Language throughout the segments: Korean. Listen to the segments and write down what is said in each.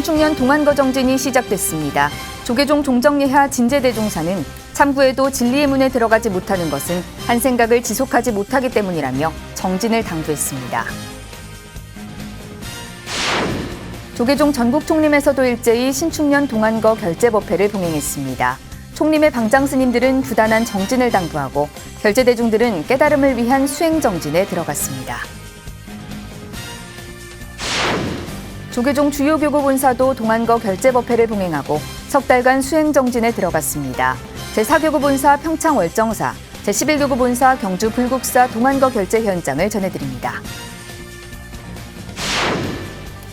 신축년 동안거 정진이 시작됐습니다. 조계종 종정예하 진제대종사는 참구에도 진리의 문에 들어가지 못하는 것은 한 생각을 지속하지 못하기 때문이라며 정진을 당부했습니다. 조계종 전국 총림에서도 일제히 신축년 동안거 결제법회를 봉행했습니다. 총림의 방장 스님들은 부단한 정진을 당부하고 결제대중들은 깨달음을 위한 수행 정진에 들어갔습니다. 조계종 주요 교구 본사도 동안거 결제법회를 봉행하고 석 달간 수행 정진에 들어갔습니다. 제4교구 본사 평창 월정사, 제11교구 본사 경주 불국사 동안거 결제 현장을 전해드립니다.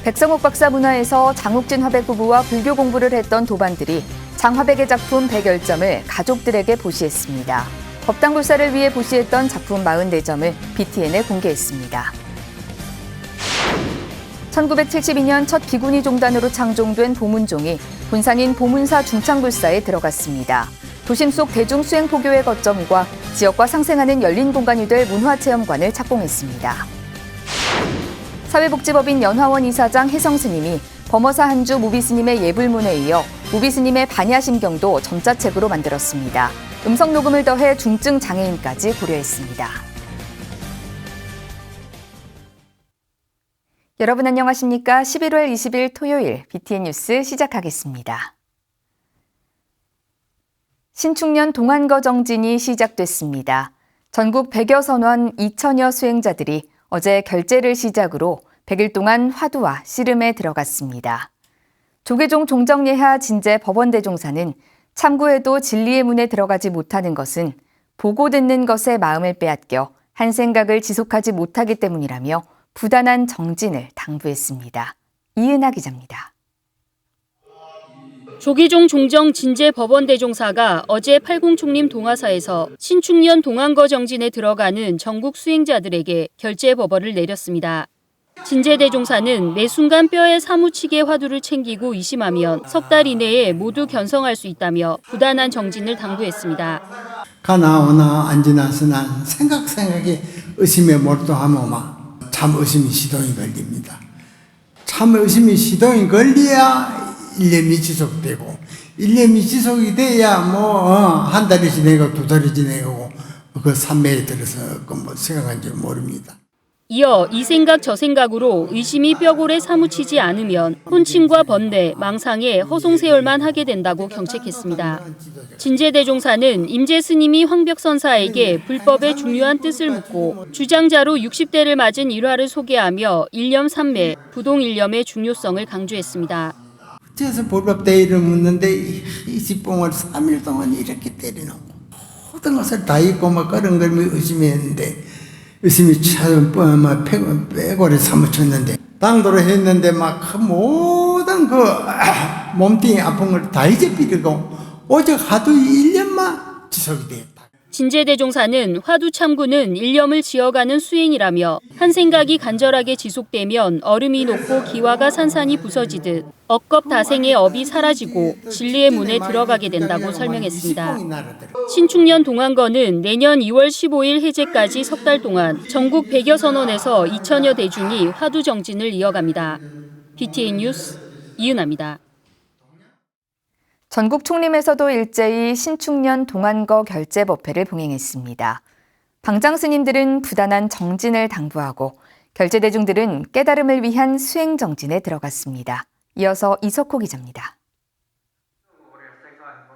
백성옥 박사 문화에서 장욱진 화백 부부와 불교 공부를 했던 도반들이 장화백의 작품 110점을 가족들에게 보시했습니다. 법당불사를 위해 보시했던 작품 44점을 BTN에 공개했습니다. 1972년 첫 비구니 종단으로 창종된 보문종이 본산인 보문사 중창불사에 들어갔습니다. 도심 속 대중수행포교의 거점과 지역과 상생하는 열린 공간이 될 문화체험관을 착공했습니다. 사회복지법인 연화원 이사장 혜성스님이 범어사 한주 무비스님의 예불문에 이어 무비스님의 반야심경도 점자책으로 만들었습니다. 음성 녹음을 더해 중증 장애인까지 고려했습니다. 여러분 안녕하십니까? 11월 20일 토요일 BTN 뉴스 시작하겠습니다. 신축년 동안거 정진이 시작됐습니다. 전국 100여 선원 2천여 수행자들이 어제 결제를 시작으로 100일 동안 화두와 씨름에 들어갔습니다. 조계종 종정예하 진제 법원대종사는 참구해도 진리의 문에 들어가지 못하는 것은 보고 듣는 것에 마음을 빼앗겨 한 생각을 지속하지 못하기 때문이라며 부단한 정진을 당부했습니다. 이은하 기자입니다. 조계종 종정 진제 법원대종사가 어제 팔공총림 동화사에서 신축년 동안거 정진에 들어가는 전국 수행자들에게 결제 법어를 내렸습니다. 진제대종사는 매 순간 뼈에 사무치게 화두를 챙기고 이심하면 석 달 이내에 모두 견성할 수 있다며 부단한 정진을 당부했습니다. 가나 오나 안지나 쓰나 생각이 의심에 몰두하면 참 의심이 시동이 걸립니다. 참 의심이 시동이 걸려야 일념이 지속되고 일념이 지속이 돼야 한 달이 지내고 두 달이 지내고 그 산매에 들어서 생각한 줄 모릅니다. 이어 이 생각 저 생각으로 의심이 뼈골에 사무치지 않으면 혼침과 번뇌, 망상에 허송세월만 하게 된다고 경책했습니다. 진제대종사는 임재 스님이 황벽선사에게 불법의 중요한 뜻을 묻고 주장자로 60대를 맞은 일화를 소개하며 일념 삼매, 부동 일념의 중요성을 강조했습니다. 그래서 불법 대의를 묻는데 이 지뽕을 3일 동안 이렇게 때리는 모든 것을 다 잊고 꺼렁거리며 의심했는데 의심이 참 빼골에 사무쳤는데 당도를 했는데 모든 몸뚱이 아픈 걸 다 잊어버리고 오직 하도 일념만 지속이 되었다. 진제대종사는 화두 참구는 일념을 지어가는 수행이라며 한 생각이 간절하게 지속되면 얼음이 녹고 기와가 산산이 부서지듯 억겁다생의 업이 사라지고 진리의 문에 들어가게 된다고 설명했습니다. 신축년 동안거는 내년 2월 15일 해제까지 석 달 동안 전국 100여 선원에서 2천여 대중이 화두 정진을 이어갑니다. BTN 뉴스 이은하입니다. 전국 총림에서도 일제히 신축년 동안거 결제법회를 봉행했습니다. 방장 스님들은 부단한 정진을 당부하고 결제대중들은 깨달음을 위한 수행 정진에 들어갔습니다. 이어서 이석호 기자입니다.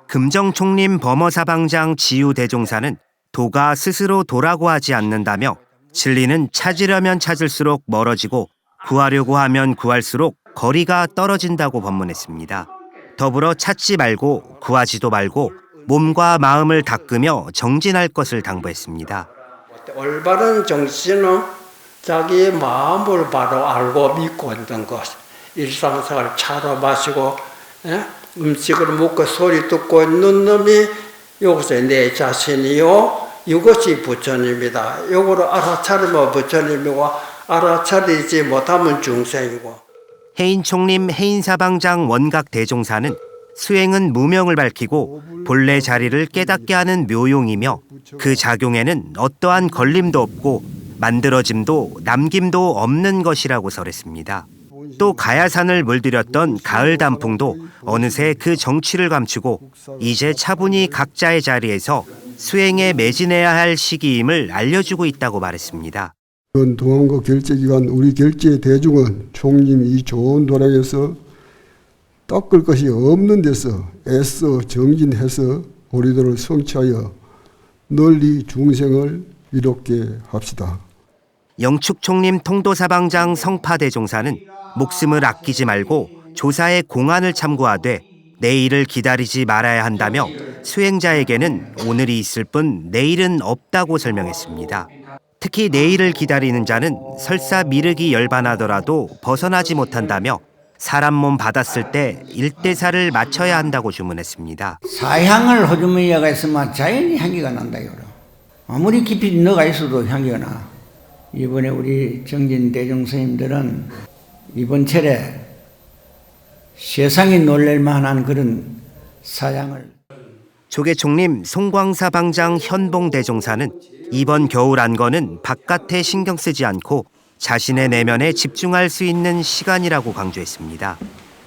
금정총림 범어사방장 지유대종사는 도가 스스로 도라고 하지 않는다며 진리는 찾으려면 찾을수록 멀어지고 구하려고 하면 구할수록 거리가 떨어진다고 법문했습니다. 더불어 찾지 말고 구하지도 말고 몸과 마음을 닦으며 정진할 것을 당부했습니다. 올바른 정신은 자기의 마음을 바로 알고 믿고 있는 것. 일상생활 차로 마시고 음식을 먹고 소리 듣고 있는 놈이 여기서 내 자신이요. 이것이 부처님이다. 이거를 알아차리면 부처님이고 알아차리지 못하면 중생이고. 해인 총림 해인사방장 원각 대종사는 수행은 무명을 밝히고 본래 자리를 깨닫게 하는 묘용이며 그 작용에는 어떠한 걸림도 없고 만들어짐도 남김도 없는 것이라고 설했습니다. 또 가야산을 물들였던 가을 단풍도 어느새 그 정취를 감추고 이제 차분히 각자의 자리에서 수행에 매진해야 할 시기임을 알려주고 있다고 말했습니다. 이번 동안거 결제기간 우리 결제 대중은 총님 이 좋은 도량에서 닦을 것이 없는 데서 애써 정진해서 우리들을 성취하여 널리 중생을 이롭게 합시다. 영축총림 통도사방장 성파대종사는 목숨을 아끼지 말고 조사의 공안을 참고하되 내일을 기다리지 말아야 한다며 수행자에게는 오늘이 있을 뿐 내일은 없다고 설명했습니다. 특히 내일을 기다리는 자는 설사 미륵이 열반하더라도 벗어나지 못한다며 사람 몸 받았을 때 일대사를 맞춰야 한다고 주문했습니다. 사향을 호주머니가 있으면 자연히 향기가 난다. 아무리 깊이 넣어가 있어도 향기가 나. 이번에 우리 정진 대중 스님들은 이번 철에 세상이 놀랄 만한 그런 사향을. 조계총림 송광사 방장 현봉 대종사는 이번 겨울 안건은 바깥에 신경 쓰지 않고 자신의 내면에 집중할 수 있는 시간이라고 강조했습니다.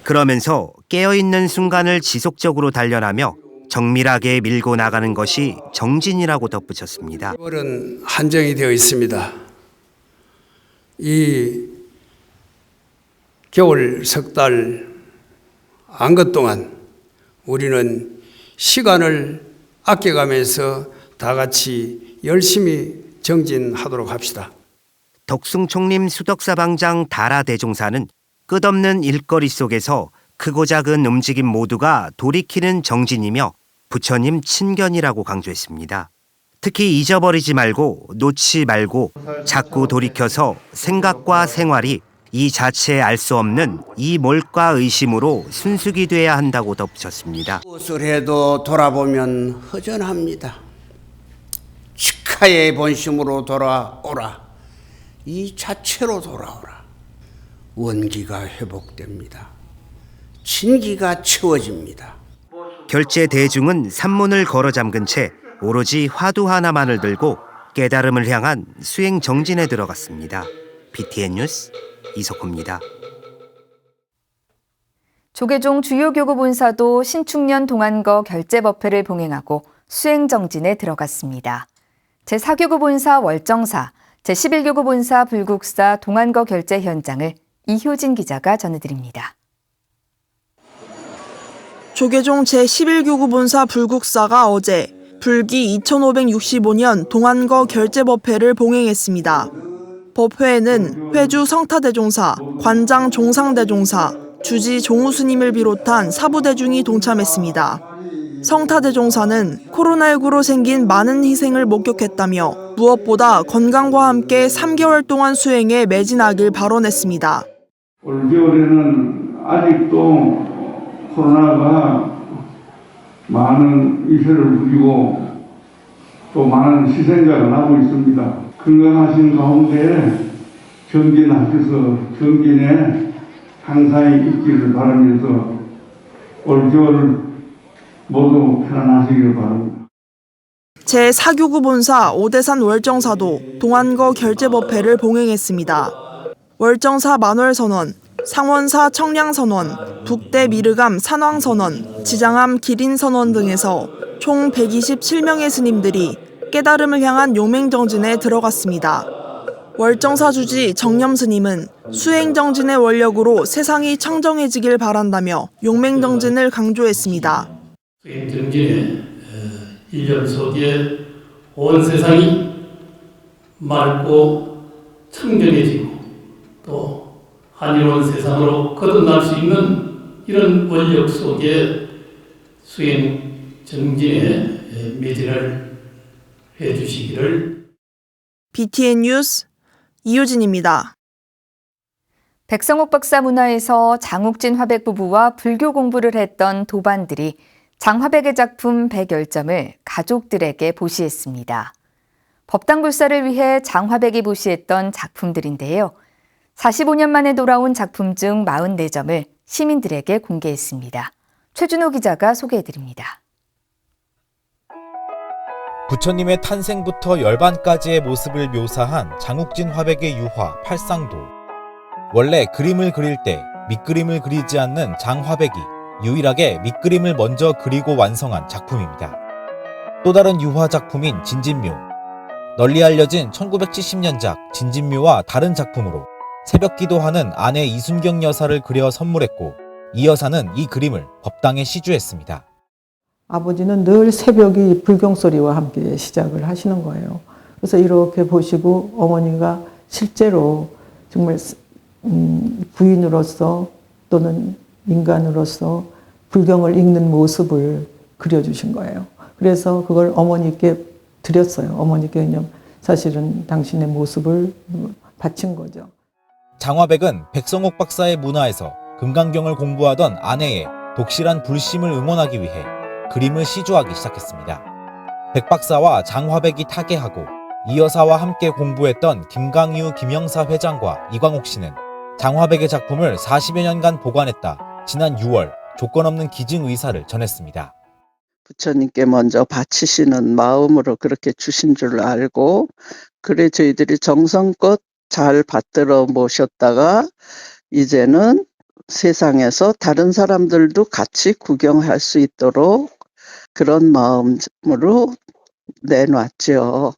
그러면서 깨어있는 순간을 지속적으로 단련하며 정밀하게 밀고 나가는 것이 정진이라고 덧붙였습니다. 겨울은 한정이 되어 있습니다. 이 겨울 석 달 안것 동안 우리는 시간을 아껴가면서 다 같이 열심히 정진하도록 합시다. 덕숭총림 수덕사방장 다라대종사는 끝없는 일거리 속에서 크고 작은 움직임 모두가 돌이키는 정진이며 부처님 친견이라고 강조했습니다. 특히 잊어버리지 말고 놓지 말고 자꾸 돌이켜서 생각과 생활이 이 자체에 알 수 없는 이 몰과 의심으로 순수기 돼야 한다고 덧붙였습니다. 무엇을 해도 돌아보면 허전합니다. 직하의 본심으로 돌아오라. 이 자체로 돌아오라. 원기가 회복됩니다. 진기가 채워집니다. 결제 대중은 산문을 걸어 잠근 채 오로지 화두 하나만을 들고 깨달음을 향한 수행 정진에 들어갔습니다. BTN 뉴스 이석호입니다. 조계종 주요 교구 본사도 신축년 동안거 결제법회를 봉행하고 수행 정진에 들어갔습니다. 제4교구 본사 월정사, 제11교구 본사 불국사 동안거 결제 현장을 이효진 기자가 전해드립니다. 조계종 제11교구 본사 불국사가 어제 불기 2565년 동안거 결제법회를 봉행했습니다. 법회에는 회주 성타대종사, 관장 종상대종사, 주지 종우스님을 비롯한 사부대중이 동참했습니다. 성타대종사는 코로나19로 생긴 많은 희생을 목격했다며 무엇보다 건강과 함께 3개월 동안 수행에 매진하길 발언했습니다. 올겨울에는 아직도 코로나가 많은 위세를 부리고 또 많은 희생자가 나고 있습니다. 건강하신 가운데 정진하셔서 정진에 항상 있기를 바라면서 올겨울 모두 편안하시길 바랍니다. 제4교구 본사 오대산 월정사도 동안거 결제법회를 봉행했습니다. 월정사 만월선원, 상원사 청량선원, 북대 미르감 산왕선원, 지장암 기린선원 등에서 총 127명의 스님들이 깨달음을 향한 용맹정진에 들어갔습니다. 월정사 주지 정념스님은 수행정진의 원력으로 세상이 청정해지길 바란다며 용맹정진을 강조했습니다. 수행정진의 1년 속에 온 세상이 맑고 청정해지고 또 한이로운 세상으로 거듭날 수 있는 이런 원력 속에 수행정진에 매진을 해주시기를. BTN 뉴스 이효진입니다. 백성옥 박사 문화에서 장욱진 화백 부부와 불교 공부를 했던 도반들이 장화백의 작품 110점을 가족들에게 보시했습니다. 법당불사를 위해 장화백이 보시했던 작품들인데요. 45년 만에 돌아온 작품 중 44점을 시민들에게 공개했습니다. 최준호 기자가 소개해드립니다. 부처님의 탄생부터 열반까지의 모습을 묘사한 장욱진 화백의 유화 팔상도. 원래 그림을 그릴 때 밑그림을 그리지 않는 장화백이 유일하게 밑그림을 먼저 그리고 완성한 작품입니다. 또 다른 유화 작품인 진진묘. 널리 알려진 1970년작 진진묘와 다른 작품으로 새벽 기도하는 아내 이순경 여사를 그려 선물했고, 이 여사는 이 그림을 법당에 시주했습니다. 아버지는 늘 새벽이 불경소리와 함께 시작을 하시는 거예요. 그래서 이렇게 보시고 어머니가 실제로 정말 부인으로서 또는 인간으로서 불경을 읽는 모습을 그려주신 거예요. 그래서 그걸 어머니께 드렸어요. 어머니께 그냥 사실은 당신의 모습을 바친 거죠. 장화백은 백성옥 박사의 문화에서 금강경을 공부하던 아내의 독실한 불심을 응원하기 위해 그림을 시주하기 시작했습니다. 백 박사와 장화백이 타계하고 이 여사와 함께 공부했던 김강유 김영사 회장과 이광옥 씨는 장화백의 작품을 40여 년간 보관했다 지난 6월 조건 없는 기증 의사를 전했습니다. 부처님께 먼저 바치시는 마음으로 그렇게 주신 줄 알고, 그래 저희들이 정성껏 잘 받들어 모셨다가 이제는 세상에서 다른 사람들도 같이 구경할 수 있도록 그런 마음으로 내놨죠.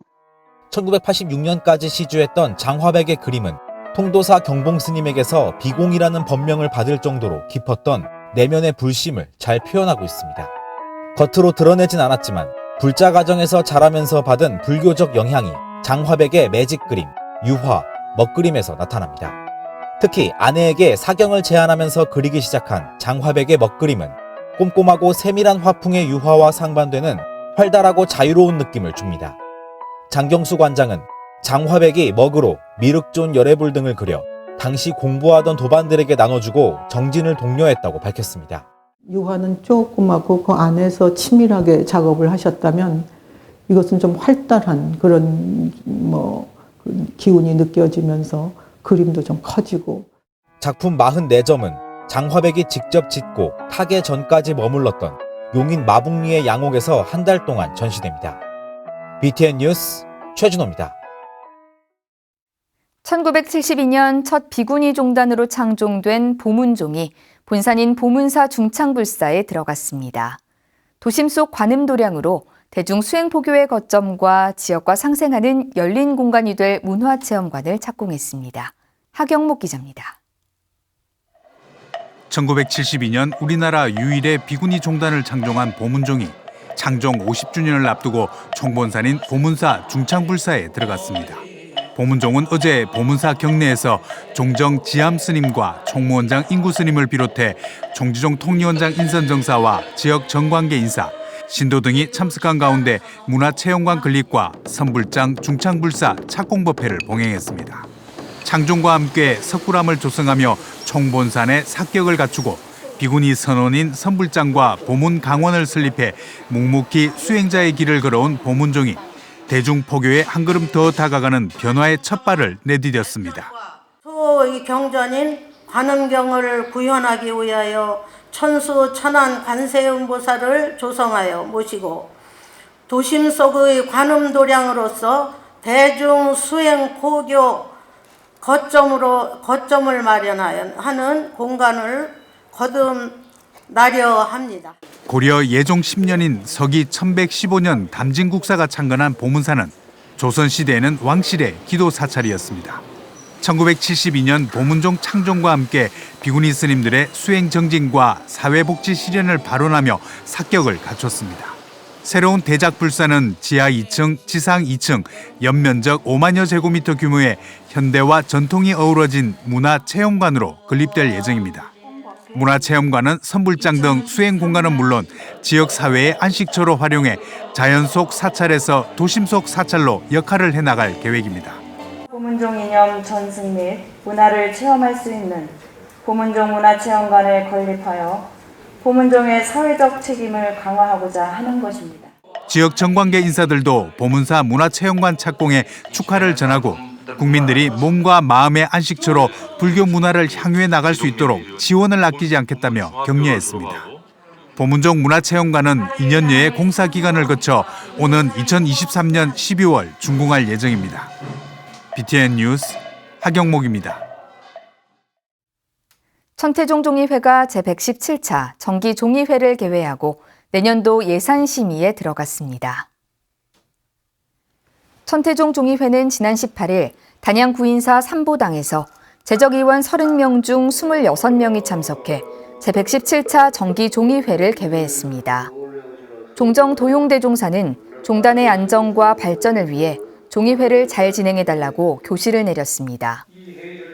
1986년까지 시주했던 장화백의 그림은 통도사 경봉 스님에게서 비공이라는 법명을 받을 정도로 깊었던 내면의 불심을 잘 표현하고 있습니다. 겉으로 드러내진 않았지만 불자 가정에서 자라면서 받은 불교적 영향이 장화백의 매직 그림, 유화, 먹그림에서 나타납니다. 특히 아내에게 사경을 제안하면서 그리기 시작한 장화백의 먹그림은 꼼꼼하고 세밀한 화풍의 유화와 상반되는 활달하고 자유로운 느낌을 줍니다. 장경수 관장은 장화백이 먹으로 미륵존 열애불 등을 그려 당시 공부하던 도반들에게 나눠주고 정진을 독려했다고 밝혔습니다. 유화는 조그맣고 그 안에서 치밀하게 작업을 하셨다면 이것은 좀 활달한 그런 기운이 느껴지면서 그림도 좀 커지고. 작품 44점은 장화백이 직접 짓고 타계 전까지 머물렀던 용인 마북리의 양옥에서 한 달 동안 전시됩니다. BTN 뉴스 최준호입니다. 1972년 첫 비구니 종단으로 창종된 보문종이 본산인 보문사 중창불사에 들어갔습니다. 도심 속 관음도량으로 대중 수행포교의 거점과 지역과 상생하는 열린 공간이 될 문화체험관을 착공했습니다. 하경목 기자입니다. 1972년 우리나라 유일의 비구니 종단을 창종한 보문종이 창종 50주년을 앞두고 총본산인 보문사 중창불사에 들어갔습니다. 보문종은 어제 보문사 경내에서 종정 지암 스님과 총무원장 인구 스님을 비롯해 총지종 통리원장 인선정사와 지역 정관계 인사, 신도 등이 참석한 가운데 문화체험관 건립과 선불장 중창불사 착공법회를 봉행했습니다. 창종과 함께 석굴암을 조성하며 총본산의 사격을 갖추고 비구니 선원인 선불장과 보문 강원을 설립해 묵묵히 수행자의 길을 걸어온 보문종이 대중포교에 한 걸음 더 다가가는 변화의 첫 발을 내디뎠습니다. 소의 경전인 관음경을 구현하기 위하여 천수 천안 관세음보살을 조성하여 모시고 도심 속의 관음도량으로서 대중 수행 포교 거점을 마련하는 공간을 거듭나려 합니다. 고려 예종 10년인 서기 1115년 담진국사가 창건한 보문사는 조선시대에는 왕실의 기도 사찰이었습니다. 1972년 보문종 창종과 함께 비구니 스님들의 수행 정진과 사회복지 실현을 발언하며 사격을 갖췄습니다. 새로운 대작불사는 지하 2층, 지상 2층, 연면적 5만여 제곱미터 규모의 현대와 전통이 어우러진 문화체험관으로 건립될 예정입니다. 문화체험관은 선불장 등 수행 공간은 물론 지역 사회의 안식처로 활용해 자연 속 사찰에서 도심 속 사찰로 역할을 해나갈 계획입니다. 보문종 이념 전승 및 문화를 체험할 수 있는 보문종 문화체험관을 건립하여 보문종의 사회적 책임을 강화하고자 하는 것입니다. 지역 정관계 인사들도 보문사 문화체험관 착공에 축하를 전하고 국민들이 몸과 마음의 안식처로 불교 문화를 향유해 나갈 수 있도록 지원을 아끼지 않겠다며 격려했습니다. 보문종 문화체험관은 2년여의 공사 기간을 거쳐 오는 2023년 12월 준공할 예정입니다. BTN 뉴스 하경목입니다. 천태종 종의회가 제117차 정기 종의회를 개회하고 내년도 예산 심의에 들어갔습니다. 천태종 종의회는 지난 18일 단양 구인사 삼보당에서 재적의원 30명 중 26명이 참석해 제117차 정기 종의회를 개회했습니다. 종정 도용대종사는 종단의 안정과 발전을 위해 종의회를 잘 진행해달라고 교시를 내렸습니다.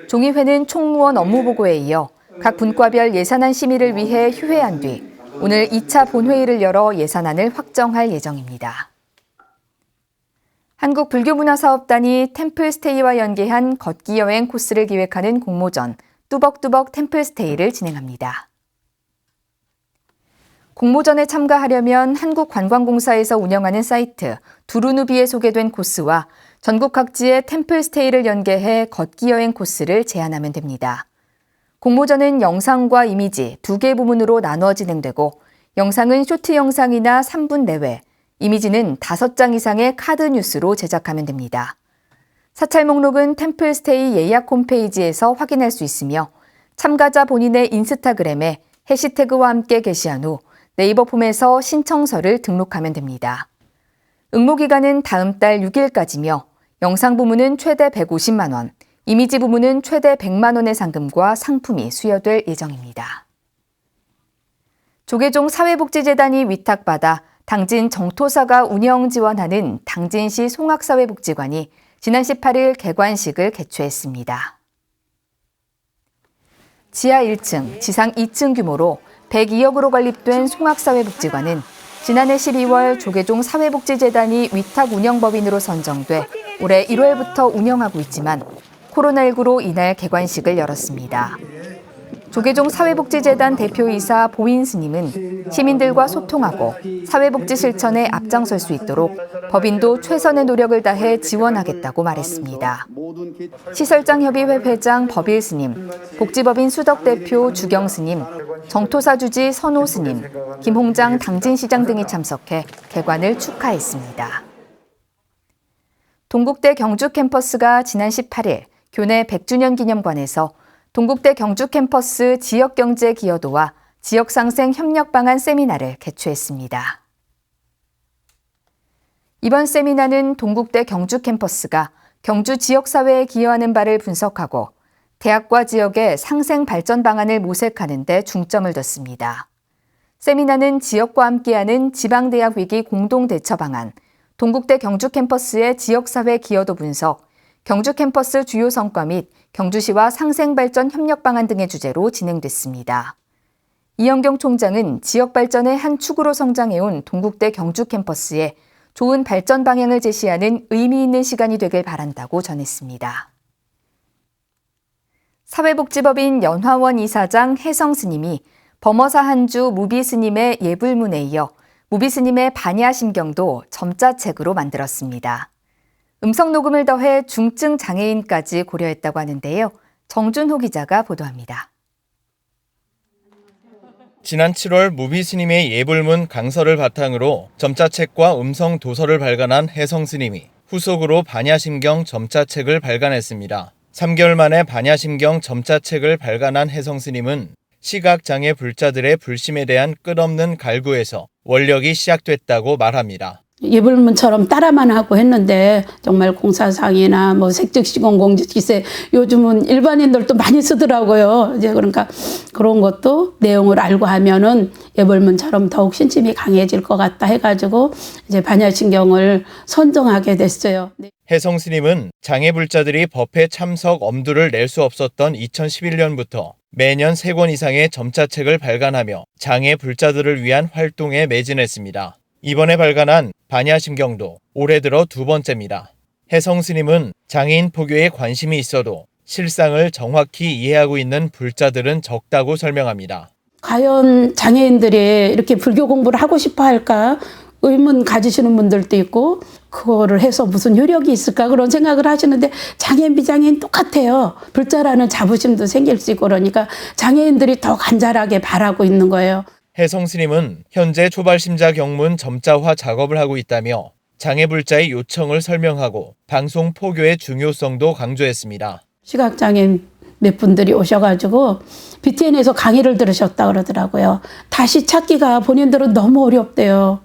종의회는 총무원 업무보고에 이어 각 분과별 예산안 심의를 위해 휴회한 뒤 오늘 2차 본회의를 열어 예산안을 확정할 예정입니다. 한국불교문화사업단이 템플스테이와 연계한 걷기 여행 코스를 기획하는 공모전 뚜벅뚜벅 템플스테이를 진행합니다. 공모전에 참가하려면 한국관광공사에서 운영하는 사이트 두루누비에 소개된 코스와 전국 각지의 템플스테이를 연계해 걷기 여행 코스를 제안하면 됩니다. 공모전은 영상과 이미지 2개 부문으로 나눠 진행되고 영상은 쇼트 영상이나 3분 내외, 이미지는 5장 이상의 카드 뉴스로 제작하면 됩니다. 사찰 목록은 템플스테이 예약 홈페이지에서 확인할 수 있으며 참가자 본인의 인스타그램에 해시태그와 함께 게시한 후 네이버 폼에서 신청서를 등록하면 됩니다. 응모 기간은 다음 달 6일까지며 영상 부문은 최대 150만 원, 이미지 부문은 최대 100만 원의 상금과 상품이 수여될 예정입니다. 조계종 사회복지재단이 위탁받아 당진 정토사가 운영 지원하는 당진시 송악사회복지관이 지난 18일 개관식을 개최했습니다. 지하 1층, 지상 2층 규모로 102억으로 건립된 송악사회복지관은 지난해 12월 조계종 사회복지재단이 위탁 운영법인으로 선정돼 올해 1월부터 운영하고 있지만 코로나19로 이날 개관식을 열었습니다. 조계종 사회복지재단 대표이사 보인 스님은 시민들과 소통하고 사회복지 실천에 앞장설 수 있도록 법인도 최선의 노력을 다해 지원하겠다고 말했습니다. 시설장협의회 회장 법일 스님, 복지법인 수덕 대표 주경 스님, 정토사 주지 선호 스님, 김홍장 당진시장 등이 참석해 개관을 축하했습니다. 동국대 경주 캠퍼스가 지난 18일 교내 100주년 기념관에서 동국대 경주 캠퍼스 지역경제 기여도와 지역상생 협력 방안 세미나를 개최했습니다. 이번 세미나는 동국대 경주 캠퍼스가 경주 지역사회에 기여하는 바를 분석하고 대학과 지역의 상생 발전 방안을 모색하는 데 중점을 뒀습니다. 세미나는 지역과 함께하는 지방대학 위기 공동대처 방안, 동국대 경주 캠퍼스의 지역사회 기여도 분석, 경주 캠퍼스 주요 성과 및 경주시와 상생발전 협력 방안 등의 주제로 진행됐습니다. 이영경 총장은 지역 발전의 한 축으로 성장해온 동국대 경주 캠퍼스에 좋은 발전 방향을 제시하는 의미 있는 시간이 되길 바란다고 전했습니다. 사회복지법인 연화원 이사장 혜성 스님이 범어사 한주 무비 스님의 예불문에 이어 무비 스님의 반야심경도 점자책으로 만들었습니다. 음성 녹음을 더해 중증 장애인까지 고려했다고 하는데요. 정준호 기자가 보도합니다. 지난 7월 무비 스님의 예불문 강서를 바탕으로 점자책과 음성 도서를 발간한 혜성 스님이 후속으로 반야심경 점자책을 발간했습니다. 3개월 만에 반야심경 점자책을 발간한 혜성 스님은 시각장애 불자들의 불심에 대한 끝없는 갈구에서 원력이 시작됐다고 말합니다. 예불문처럼 따라만 하고 했는데 정말 공사상이나 뭐 색즉시공 공지기세 요즘은 일반인들도 많이 쓰더라고요. 이제 그러니까 그런 것도 내용을 알고 하면은 예불문처럼 더욱 신심이 강해질 것 같다 해가지고 이제 반야심경을 선정하게 됐어요. 혜성 스님은 장애불자들이 법회 참석 엄두를 낼 수 없었던 2011년부터 매년 3권 이상의 점자책을 발간하며 장애불자들을 위한 활동에 매진했습니다. 이번에 발간한 반야심경도 올해 들어 2번째입니다. 혜성 스님은 장애인 포교에 관심이 있어도 실상을 정확히 이해하고 있는 불자들은 적다고 설명합니다. 과연 장애인들이 이렇게 불교 공부를 하고 싶어 할까? 의문 가지시는 분들도 있고 그거를 해서 무슨 효력이 있을까 그런 생각을 하시는데 장애인 비장애인 똑같아요. 불자라는 자부심도 생길 수 있고 그러니까 장애인들이 더 간절하게 바라고 있는 거예요. 혜성 스님은 현재 초발심자 경문 점자화 작업을 하고 있다며 장애불자의 요청을 설명하고 방송 포교의 중요성도 강조했습니다. 시각장애인 몇 분들이 오셔가지고 BTN에서 강의를 들으셨다 그러더라고요. 다시 찾기가 본인들은 너무 어렵대요.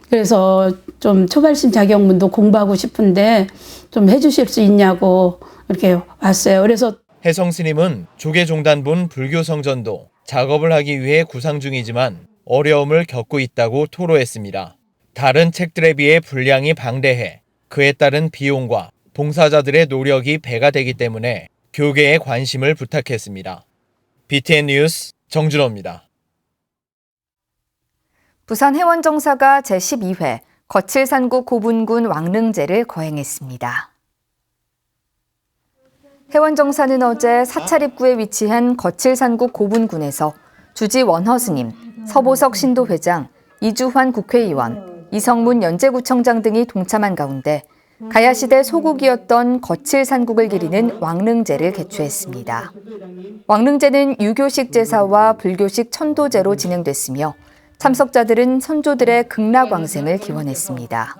그래서 좀 초발심 자격문도 공부하고 싶은데 좀 해주실 수 있냐고 이렇게 왔어요. 그래서 혜성 스님은 조계종단본 불교성전도 작업을 하기 위해 구상 중이지만 어려움을 겪고 있다고 토로했습니다. 다른 책들에 비해 분량이 방대해 그에 따른 비용과 봉사자들의 노력이 배가 되기 때문에 교계에 관심을 부탁했습니다. BTN 뉴스 정준호입니다. 부산 해원정사가 제12회 거칠산구 고분군 왕릉제를 거행했습니다. 해원정사는 어제 사찰 입구에 위치한 거칠산구 고분군에서 주지 원허 스님, 서보석 신도회장, 이주환 국회의원, 이성문 연제구청장 등이 동참한 가운데 가야시대 소국이었던 거칠산국을 기리는 왕릉제를 개최했습니다. 왕릉제는 유교식 제사와 불교식 천도제로 진행됐으며 참석자들은 선조들의 극락왕생을 기원했습니다.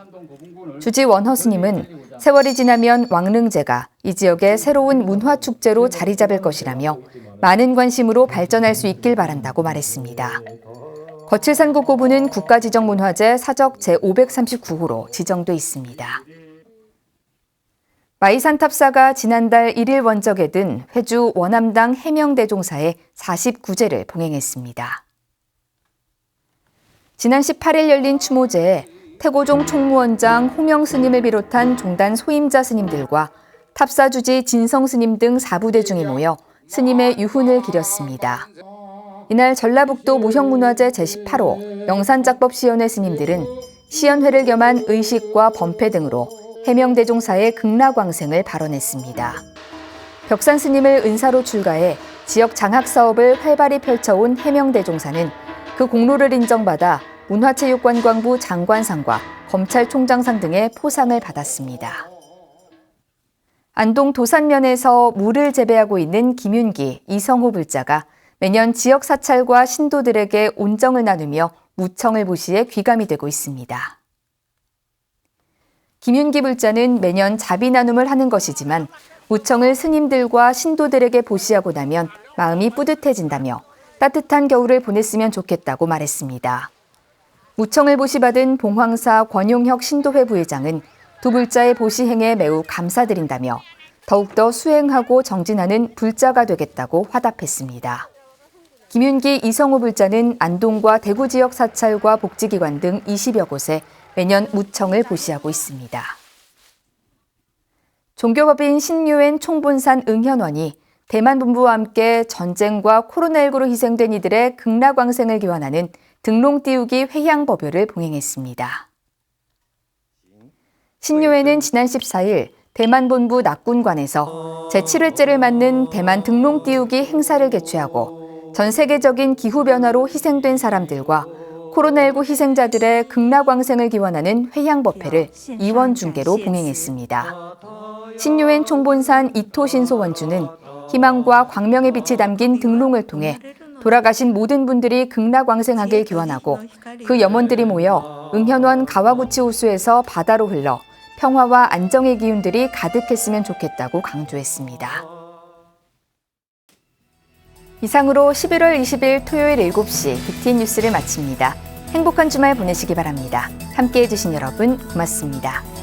주지 원허 스님은 세월이 지나면 왕릉제가 이 지역의 새로운 문화축제로 자리 잡을 것이라며 많은 관심으로 발전할 수 있길 바란다고 말했습니다. 거칠산국 고분은 국가지정문화재 사적 제539호로 지정돼 있습니다. 마이산탑사가 지난달 1일 원적에 든 회주 원암당 해명대종사에 49제를 봉행했습니다. 지난 18일 열린 추모제에 태고종 총무원장 호명 스님을 비롯한 종단 소임자 스님들과 탑사주지 진성 스님 등 4부대 중이 모여 스님의 유훈을 기렸습니다. 이날 전라북도 무형문화재 제18호 영산작법시연회 스님들은 시연회를 겸한 의식과 범패 등으로 해명대종사의 극락왕생을 발언했습니다. 벽산 스님을 은사로 출가해 지역 장학사업을 활발히 펼쳐온 해명대종사는 그 공로를 인정받아 문화체육관광부 장관상과 검찰총장상 등의 포상을 받았습니다. 안동 도산면에서 물을 재배하고 있는 김윤기, 이성호 불자가 매년 지역 사찰과 신도들에게 온정을 나누며 무청을 보시에 귀감이 되고 있습니다. 김윤기 불자는 매년 자비 나눔을 하는 것이지만 무청을 스님들과 신도들에게 보시하고 나면 마음이 뿌듯해진다며 따뜻한 겨울을 보냈으면 좋겠다고 말했습니다. 무청을 보시받은 봉황사 권용혁 신도회 부회장은 두 불자의 보시행에 매우 감사드린다며 더욱더 수행하고 정진하는 불자가 되겠다고 화답했습니다. 김윤기, 이성호 불자는 안동과 대구 지역 사찰과 복지기관 등 20여 곳에 매년 무청을 보시하고 있습니다. 종교법인 신유엔 총본산 응현원이 대만 본부와 함께 전쟁과 코로나19로 희생된 이들의 극락왕생을 기원하는 등롱띄우기 회향법요를 봉행했습니다. 신유회는 지난 14일 대만 본부 낙군관에서 제7회째를 맞는 대만 등롱띄우기 행사를 개최하고 전 세계적인 기후변화로 희생된 사람들과 코로나19 희생자들의 극락왕생을 기원하는 회향법회를 이원 중계로 봉행했습니다. 신유엔 총본산 이토신소 원주는 희망과 광명의 빛이 담긴 등롱을 통해 돌아가신 모든 분들이 극락왕생하길 기원하고 그 염원들이 모여 응현원 가와구치 호수에서 바다로 흘러 평화와 안정의 기운들이 가득했으면 좋겠다고 강조했습니다. 이상으로 11월 20일 토요일 7시 BTN 뉴스를 마칩니다. 행복한 주말 보내시기 바랍니다. 함께해 주신 여러분 고맙습니다.